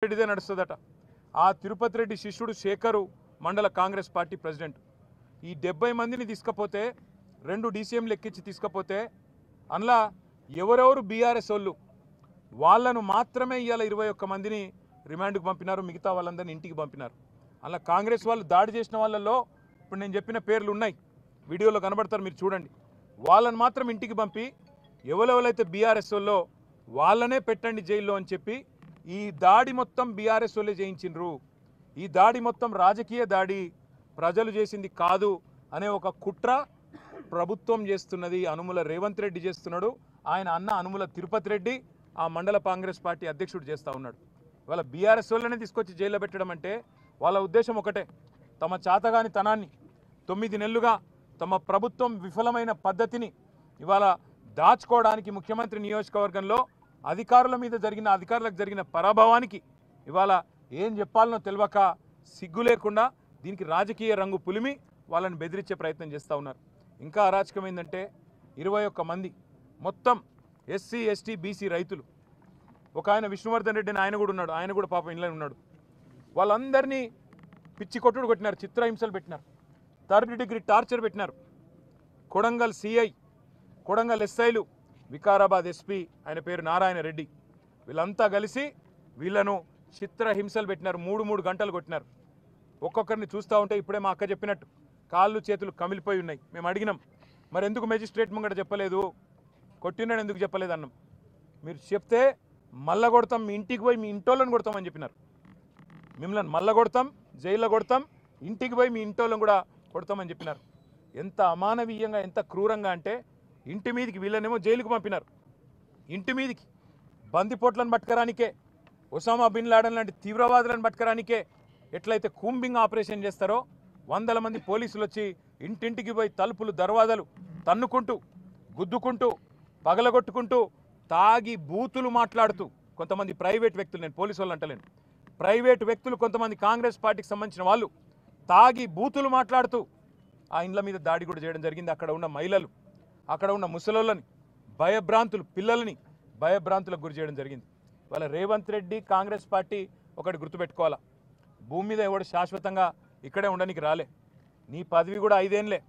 రెడ్డిదే నడుస్తుందట. ఆ తిరుపతి రెడ్డి శిష్యుడు శేఖరు మండల కాంగ్రెస్ పార్టీ ప్రెసిడెంట్. ఈ 70 మందిని తీసుకపోతే 2 డీసీఎంలు ఎక్కించి తీసుకపోతే అందులో ఎవరెవరు బీఆర్ఎస్ వాళ్ళు వాళ్ళను మాత్రమే ఇవాళ 21 మందిని రిమాండ్కు పంపినారు. మిగతా వాళ్ళందరినీ ఇంటికి పంపినారు. అలా కాంగ్రెస్ వాళ్ళు దాడి చేసిన వాళ్ళల్లో ఇప్పుడు నేను చెప్పిన పేర్లు ఉన్నాయి, వీడియోలో కనబడతారు, మీరు చూడండి. వాళ్ళని మాత్రం ఇంటికి పంపి ఎవరెవరైతే బీఆర్ఎస్ వాళ్ళో వాళ్ళనే పెట్టండి జైల్లో అని చెప్పి ఈ దాడి మొత్తం బీఆర్ఎస్ వాళ్ళే చేయించిండ్రు. ఈ దాడి మొత్తం రాజకీయ దాడి, ప్రజలు చేసింది కాదు అనే ఒక కుట్ర ప్రభుత్వం చేస్తున్నది. అనుముల రేవంత్ రెడ్డి చేస్తున్నాడు, ఆయన అన్న అనుముల తిరుపతి రెడ్డి ఆ మండల కాంగ్రెస్ పార్టీ అధ్యక్షుడు చేస్తూ ఉన్నాడు. వాళ్ళ బీఆర్ఎస్ వాళ్ళనే తీసుకొచ్చి జైల్లో పెట్టడం అంటే వాళ్ళ ఉద్దేశం ఒకటే, తమ చాతగాని తనాన్ని 9 నెలలుగా తమ ప్రభుత్వం విఫలమైన పద్ధతిని ఇవాళ దాచుకోవడానికి ముఖ్యమంత్రి నియోజకవర్గంలో అధికారులకు జరిగిన పరాభవానికి ఇవాళ ఏం చెప్పాలనో తెలియక సిగ్గు లేకుండా దీనికి రాజకీయ రంగు పులిమి వాళ్ళని బెదిరించే ప్రయత్నం చేస్తూ ఉన్నారు. ఇంకా అరాచకం ఏంటంటే 21 మంది మొత్తం ఎస్సీ ఎస్టీ బీసీ రైతులు, ఒక ఆయన విష్ణువర్ధన్ రెడ్డి అని ఆయన కూడా ఉన్నాడు, ఆయన కూడా పాపం ఇంట్లో ఉన్నాడు. వాళ్ళందరినీ పిచ్చి కొట్టుడు కొట్టినారు, చిత్రహింసలు పెట్టినారు, 3rd డిగ్రీ టార్చర్ పెట్టినారు. కొడంగల్ సిఐ, కొడంగల్ ఎస్ఐలు, వికారాబాద్ ఎస్పీ ఆయన పేరు నారాయణ రెడ్డి, వీళ్ళంతా కలిసి వీళ్ళను చిత్రహింసలు పెట్టినారు. 3 గంటలు కొట్టినారు. ఒక్కొక్కరిని చూస్తూ ఉంటే ఇప్పుడే మా అక్క చెప్పినట్టు కాళ్ళు చేతులు కమిలిపోయి ఉన్నాయి. మేము అడిగినాం, మరి ఎందుకు మెజిస్ట్రేట్ ముంగట చెప్పలేదు, కొట్టినాడు ఎందుకు చెప్పలేదు అన్నాం. మీరు చెప్తే మళ్ళా కొడతాం, మీ ఇంటికి పోయి మీ ఇంటోళ్ళని కొడతామని చెప్పినారు. మిమ్మల్ని మళ్ళా కొడతాం, జైల్లో కొడతాం, ఇంటికి పోయి మీ ఇంటోళ్ళని కూడా కొడతామని చెప్పినారు. ఎంత అమానవీయంగా, ఎంత క్రూరంగా అంటే ఇంటి మీదికి వీళ్ళనేమో జైలుకు పంపినారు. ఇంటి మీదికి బందిపోట్లను పట్టుకరానికే, ఒసామా బిన్ లాడెన్ లాంటి తీవ్రవాదులను పట్టుకరానికే ఎట్లయితే కూంబింగ్ ఆపరేషన్ చేస్తారో 100 మంది పోలీసులు వచ్చి ఇంటింటికి పోయి తలుపులు దర్వాజాలు తన్నుకుంటూ, గుద్దుకుంటూ, పగలగొట్టుకుంటూ, తాగి బూతులు మాట్లాడుతూ కొంతమంది ప్రైవేట్ వ్యక్తులు, నేను పోలీసు వాళ్ళు అంటలేను, ప్రైవేట్ వ్యక్తులు కొంతమంది కాంగ్రెస్ పార్టీకి సంబంధించిన వాళ్ళు తాగి బూతులు మాట్లాడుతూ ఆ ఇండ్ల మీద దాడి కూడా చేయడం జరిగింది. అక్కడ ఉన్న మహిళలు, అక్కడ ఉన్న ముసలోళ్ళని భయభ్రాంతులు, పిల్లలని భయభ్రాంతులకు గురి చేయడం జరిగింది. వాళ్ళ రేవంత్ రెడ్డి కాంగ్రెస్ పార్టీ ఒకటి గుర్తుపెట్టుకోవాలా, భూమి మీద ఎవడు శాశ్వతంగా ఇక్కడే ఉండడానికి రాలే. నీ పదవి కూడా 5 ఏళ్ళే.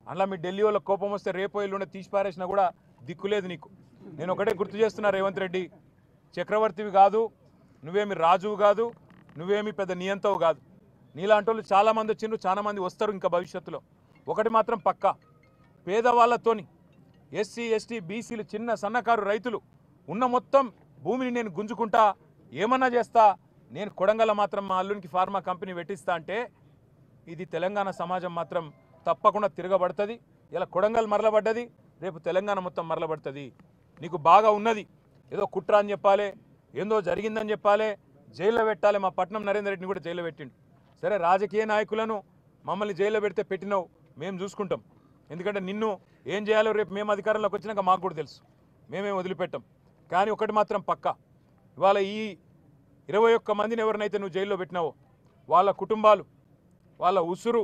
అందులో మీ ఢిల్లీ వాళ్ళ కోపం వస్తే రేపో ఎల్లుండి తీసి పారేసినా కూడా దిక్కులేదు నీకు. నేను ఒకటే గుర్తు చేస్తున్నా, రేవంత్ రెడ్డి చక్రవర్తివి కాదు, నువ్వేమి రాజువు కాదు, నువ్వేమి పెద్ద నియంతవు కాదు. నీలాంటి వాళ్ళు చాలామంది వచ్చిండ్రు, చాలామంది వస్తారు ఇంకా భవిష్యత్తులో. ఒకటి మాత్రం పక్కా, పేదవాళ్ళతోని ఎస్సీ ఎస్టీ బీసీలు, చిన్న సన్నకారు రైతులు ఉన్న మొత్తం భూమిని నేను గుంజుకుంటా, ఏమన్నా చేస్తా, నేను కొడంగల్ మాత్రం మా అల్లునికి ఫార్మా కంపెనీ పెట్టిస్తా అంటే ఇది తెలంగాణ సమాజం మాత్రం తప్పకుండా తిరగబడుతుంది. ఇలా కొడంగల్ మరలబడ్డది, రేపు తెలంగాణ మొత్తం మరలబడుతుంది. నీకు బాగా ఉన్నది, ఏదో కుట్ర అని చెప్పాలి, ఏందో జరిగిందని చెప్పాలి, జైల్లో పెట్టాలి. మా పట్నం నరేందర్ రెడ్డిని కూడా జైల్లో పెట్టిండు. సరే, రాజకీయ నాయకులను మమ్మల్ని జైల్లో పెడితే పెట్టినావు, మేము చూసుకుంటాం. ఎందుకంటే నిన్ను ఏం చేయాలో రేపు మేము అధికారంలోకి వచ్చినాక మాకు కూడా తెలుసు, మేమేం వదిలిపెట్టాం. కానీ ఒకటి మాత్రం పక్కా, ఇవాళ ఈ 21 మందిని ఎవరినైతే నువ్వు జైల్లో పెట్టినావో వాళ్ళ కుటుంబాలు, వాళ్ళ ఉసురు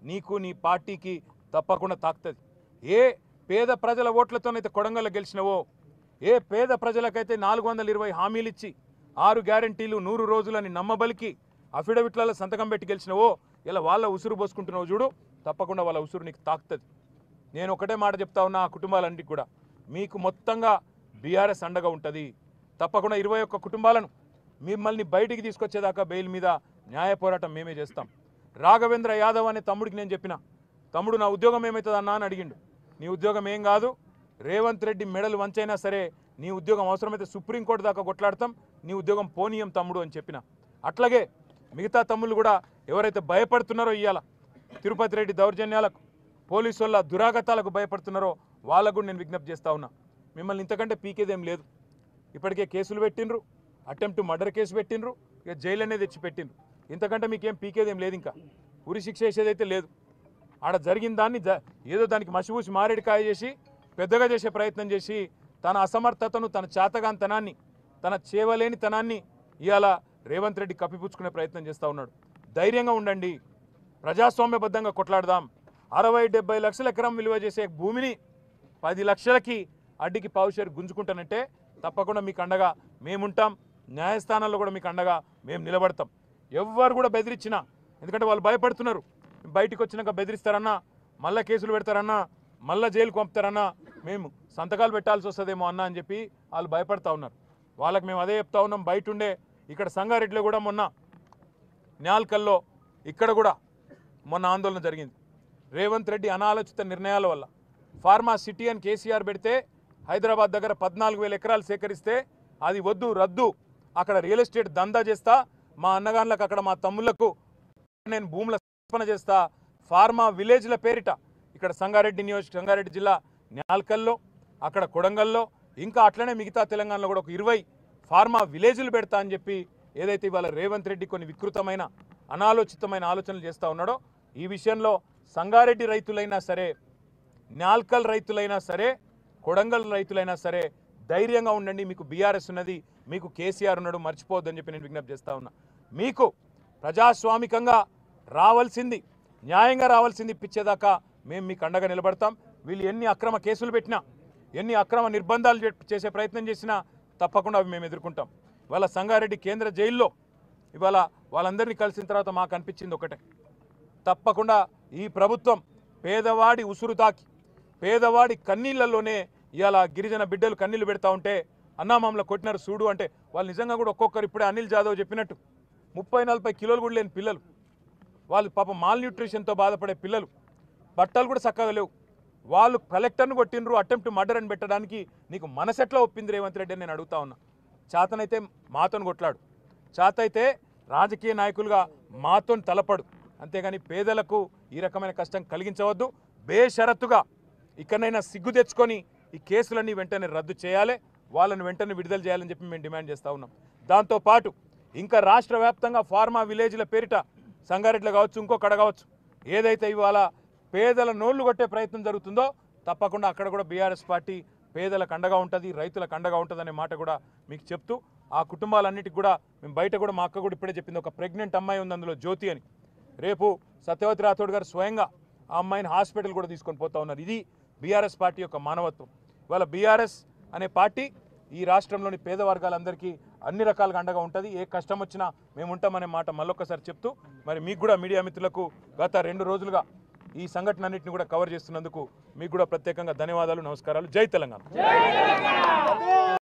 నీకు, నీ పార్టీకి తప్పకుండా తాకుతుంది. ఏ పేద ప్రజల ఓట్లతోనైతే కొడంగల్లో గెలిచినవో, ఏ పేద ప్రజలకైతే 420 హామీలు ఇచ్చి 6 గ్యారంటీలు 100 రోజులని నమ్మబలికి అఫిడవిట్లలో సంతకం పెట్టి గెలిచినవో, ఇలా వాళ్ళ ఉసురు పోసుకుంటున్నావు చూడు, తప్పకుండా వాళ్ళ ఉసురు నీకు తాకుతుంది. నేను ఒకటే మాట చెప్తా ఉన్నా, ఆ కుటుంబాలన్నిటికీ కూడా మీకు మొత్తంగా బీఆర్ఎస్ అండగా ఉంటుంది. తప్పకుండా 21 కుటుంబాలను మిమ్మల్ని బయటికి తీసుకొచ్చేదాకా బెయిల్ మీద న్యాయ పోరాటం మేమే చేస్తాం. రాఘవేంద్ర యాదవ్ అనే తమ్ముడికి నేను చెప్పిన, తమ్ముడు నా ఉద్యోగం ఏమవుతుంది అన్నా అని అడిగిండు. నీ ఉద్యోగం ఏం కాదు, రేవంత్ రెడ్డి మెడలు వంచైనా సరే నీ ఉద్యోగం అవసరమైతే సుప్రీంకోర్టు దాకా కొట్లాడతాం, నీ ఉద్యోగం పోనీయం తమ్ముడు అని చెప్పిన. అట్లాగే మిగతా తమ్ముళ్ళు కూడా ఎవరైతే భయపడుతున్నారో ఇవాళ తిరుపతి రెడ్డి దౌర్జన్యాలకు, పోలీసు వాళ్ళ దురాగతాలకు భయపడుతున్నారో వాళ్ళకు కూడా నేను విజ్ఞప్తి చేస్తా ఉన్నా, మిమ్మల్ని ఇంతకంటే పీకేదేం లేదు. ఇప్పటికే కేసులు పెట్టిండ్రు, అటెంప్ట్ మర్డర్ కేసు పెట్టిండ్రు, ఇక జైలు అనేది తెచ్చి పెట్టిండ్రు. ఇంతకంటే మీకేం పీకేదేం లేదు, ఇంకా ఉరి శిక్ష వేసేదైతే లేదు. ఆడ జరిగిన దాన్ని ఏదో దానికి మసిపూసి మారేడుకాయ చేసి పెద్దగా చేసే ప్రయత్నం చేసి తన అసమర్థతను, తన చేతగాంతనాన్ని, తన చేవలేనితనాన్ని ఇవాళ రేవంత్ రెడ్డి కప్పిపుచ్చుకునే ప్రయత్నం చేస్తూ ఉన్నాడు. ధైర్యంగా ఉండండి, ప్రజాస్వామ్యబద్ధంగా కొట్లాడదాం. 60-70 లక్షల ఎకరం విలువ చేసే భూమిని 10 లక్షలకి అడ్డికి పావుషేరు గుంజుకుంటానంటే తప్పకుండా మీకు అండగా మేముంటాం. న్యాయస్థానాల్లో కూడా మీకు అండగా మేము నిలబడతాం. ఎవ్వరు కూడా బెదిరించినా, ఎందుకంటే వాళ్ళు భయపడుతున్నారు, బయటికి వచ్చినాక బెదిరిస్తారన్నా, మళ్ళీ కేసులు పెడతారన్నా, మళ్ళీ జైలుకు పంపుతారన్నా, మేము సంతకాలు పెట్టాల్సి వస్తుందేమో అన్న అని చెప్పి వాళ్ళు భయపడతా ఉన్నారు. వాళ్ళకి మేము అదే చెప్తా ఉన్నాం. బయట ఉండే ఇక్కడ సంగారెడ్డిలో కూడా మొన్న న్యాల్కల్లో ఇక్కడ కూడా మొన్న ఆందోళన జరిగింది. రేవంత్ రెడ్డి అనాలోచిత నిర్ణయాల వల్ల ఫార్మా సిటీ అని కేసీఆర్ పెడితే హైదరాబాద్ దగ్గర 14,000 ఎకరాలు సేకరిస్తే అది వద్దు, రద్దు, అక్కడ రియల్ ఎస్టేట్ దందా చేస్తా, మా అన్నగాన్లకు అక్కడ మా తమ్ముళ్లకు నేను భూముల సమర్పణ చేస్తా, ఫార్మా విలేజ్ల పేరిట ఇక్కడ సంగారెడ్డి జిల్లా న్యాల్కల్లో, అక్కడ కొడంగల్లో, ఇంకా అట్లనే మిగతా తెలంగాణలో కూడా ఒక 20 ఫార్మా విలేజ్లు పెడతా అని చెప్పి ఏదైతే ఇవాళ రేవంత్ రెడ్డి కొన్ని వికృతమైన అనాలోచితమైన ఆలోచనలు చేస్తూ ఉన్నాడో, ఈ విషయంలో సంగారెడ్డి రైతులైనా సరే, న్యాల్కల్ రైతులైనా సరే, కొడంగల్ రైతులైనా సరే ధైర్యంగా ఉండండి. మీకు బీఆర్ఎస్ ఉన్నది, మీకు కేసీఆర్ ఉన్నాడు, మర్చిపోవద్దని చెప్పి నేను విజ్ఞప్తి చేస్తూ ఉన్నా. మీకు ప్రజాస్వామికంగా రావాల్సింది, న్యాయంగా రావాల్సింది ఇప్పించేదాకా మేము మీకు అండగా నిలబడతాం. వీళ్ళు ఎన్ని అక్రమ కేసులు పెట్టినా, ఎన్ని అక్రమ నిర్బంధాలు చేసే ప్రయత్నం చేసినా తప్పకుండా అవి మేము ఎదుర్కొంటాం. ఇవాళ సంగారెడ్డి కేంద్ర జైల్లో ఇవాళ వాళ్ళందరినీ కలిసిన తర్వాత మాకు అనిపించింది ఒకటే, తప్పకుండా ఈ ప్రభుత్వం పేదవాడి ఉసురు తాకి, పేదవాడి కన్నీళ్లలోనే ఇవాళ గిరిజన బిడ్డలు కన్నీళ్లు పెడతా ఉంటే అన్నామామలో కొట్టినారు చూడు అంటే, వాళ్ళు నిజంగా కూడా ఒక్కొక్కరు ఇప్పుడే అనిల్ జాదవ్ చెప్పినట్టు 30-40 కిలోలు కూడా లేని పిల్లలు, వాళ్ళు పాపం మాల్ న్యూట్రిషన్తో బాధపడే పిల్లలు, బట్టలు కూడా చక్కగా లేవు, వాళ్ళు కలెక్టర్ను కొట్టినరు, అటెంప్ట్ మర్డర్ అని పెట్టడానికి నీకు మనసెట్లా ఒప్పింది రేవంత్ రెడ్డి అని నేను అడుగుతా ఉన్నా. చేతనైతే మాతోని కొట్లాడు, చేతైతే రాజకీయ నాయకులుగా మాతోని తలపడు, అంతేగాని పేదలకు ఈ రకమైన కష్టం కలిగించవద్దు. బేషరతుగా ఇక్కడైనా సిగ్గు తెచ్చుకొని ఈ కేసులన్నీ వెంటనే రద్దు చేయాలి, వాళ్ళని వెంటనే విడుదల చేయాలని చెప్పి మేము డిమాండ్ చేస్తూ ఉన్నాం. దాంతోపాటు ఇంకా రాష్ట్ర వ్యాప్తంగా ఫార్మా విలేజ్ల పేరిట సంగారెడ్డిలో కావచ్చు, ఇంకొకడ కావచ్చు, ఏదైతే ఇవాళ పేదల నోళ్లు కొట్టే ప్రయత్నం జరుగుతుందో తప్పకుండా అక్కడ కూడా బీఆర్ఎస్ పార్టీ పేదలకు అండగా ఉంటుంది, రైతులకు అండగా ఉంటుంది అనే మాట కూడా మీకు చెప్తూ, ఆ కుటుంబాలన్నిటికి కూడా మేము బయట కూడా మా అక్క కూడా ఇప్పుడే చెప్పింది, ఒక ప్రెగ్నెంట్ అమ్మాయి ఉంది అందులో జ్యోతి అని, రేపు సత్యవతి రాథోడ్ గారు స్వయంగా ఆ అమ్మాయిని హాస్పిటల్ కూడా తీసుకొని పోతా ఉన్నారు. ఇది బీఆర్ఎస్ పార్టీ యొక్క మానవత్వం. ఇవాళ బీఆర్ఎస్ అనే పార్టీ ఈ రాష్ట్రంలోని పేద వర్గాలందరికీ అన్ని రకాలుగా అండగా ఉంటుంది. ఏ కష్టం వచ్చినా మేము ఉంటామనే మాట మళ్ళొక్కసారి చెప్తూ, మరి మీకు కూడా మీడియా మిత్రులకు గత 2 రోజులుగా ఈ సంఘటన అన్నింటిని కూడా కవర్ చేస్తున్నందుకు మీకు కూడా ప్రత్యేకంగా ధన్యవాదాలు, నమస్కారాలు. జై తెలంగాణ.